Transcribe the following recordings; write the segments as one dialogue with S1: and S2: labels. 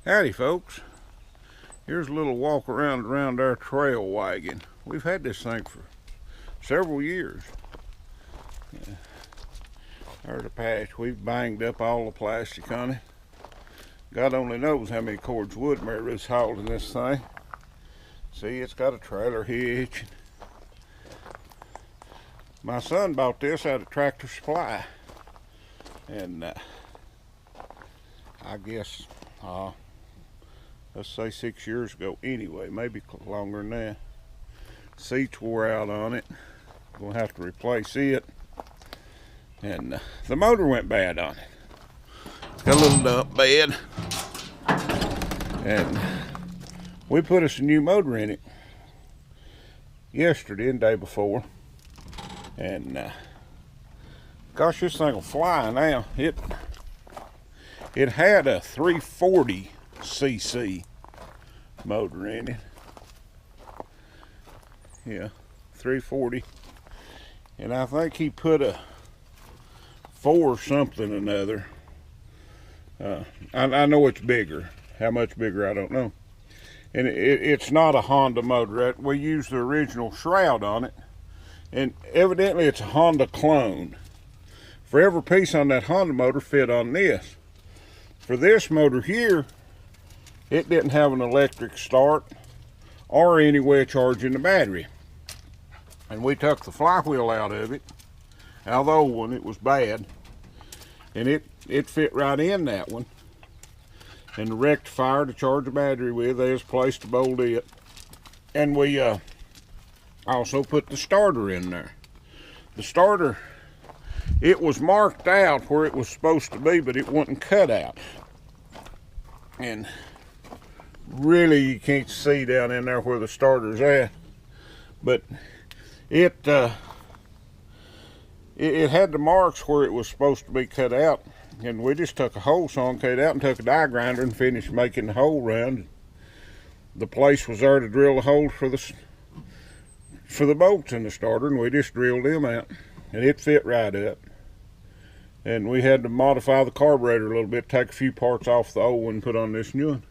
S1: Howdy folks, here's a little walk around our trail wagon. We've had this thing for several years. There's a patch. We've banged up all the plastic on it. God only knows how many cords wood Mary Ruth's hauled in this thing. See, it's got a trailer hitch. My son bought this out of Tractor Supply, and I guess let's say 6 years ago anyway, maybe longer than that. Seats wore out on it. Gonna have to replace it. And the motor went bad on it. It's got a little dump bed. And we put us a new motor in it yesterday and the day before. And gosh, this thing will fly now. It had a 340 cc motor in it. Yeah, 340. And I think he put a 4 something another. I know it's bigger. How much bigger, I don't know. And it's not a Honda motor. We used the original shroud on it. And evidently it's a Honda clone. For every piece on that Honda motor fit on this. For this motor here, it didn't have an electric start or any way of charging the battery. And we took the flywheel out of it, out of the old one. It was bad, and it fit right in that one. And the rectifier to charge the battery with, there's a place to bolt it. And we also put the starter in there. The starter, it was marked out where it was supposed to be, but it wasn't cut out. And really you can't see down in there where the starter's at, but it had the marks where it was supposed to be cut out, and we just took a hole saw and cut it out and took a die grinder and finished making the hole round. The place was there to drill the hole for the bolts in the starter, and we just drilled them out, and it fit right up. And we had to modify the carburetor a little bit, take a few parts off the old one and put on this new one.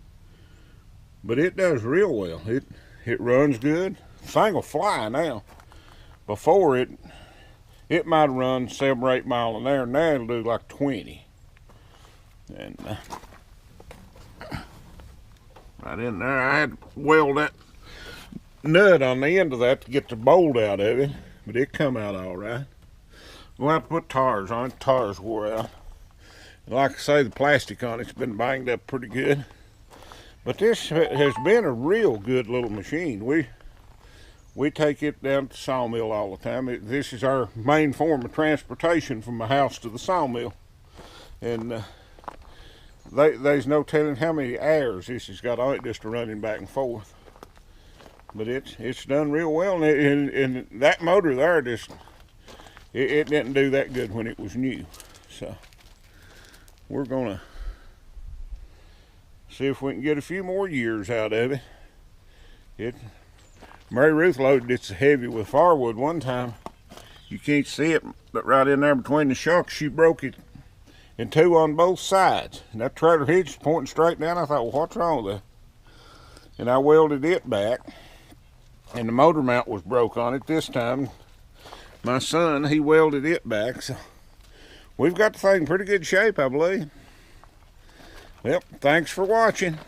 S1: But it does real well. It runs good. The thing will fly now. Before it might have run 7 or 8 miles an hour. Now it'll do like 20. And right in there, I had to weld that nut on the end of that to get the bolt out of it, but it come out all right. We'll have to put tires on it. Tires wore out. And like I say, the plastic on it's been banged up pretty good. But this has been a real good little machine. We take it down to the sawmill all the time. This is our main form of transportation from the house to the sawmill. And there's no telling how many hours this has got on it just running back and forth. But it's done real well. And that motor there just, it didn't do that good when it was new. So we're gonna see if we can get a few more years out of it. Mary Ruth loaded it so heavy with firewood one time. You can't see it, but right in there between the shocks, she broke it in 2 on both sides. And that trailer hitch was pointing straight down. I thought, well, what's wrong with that? And I welded it back, and the motor mount was broke on it this time. My son, he welded it back, so we've got the thing in pretty good shape, I believe. Well, thanks for watching.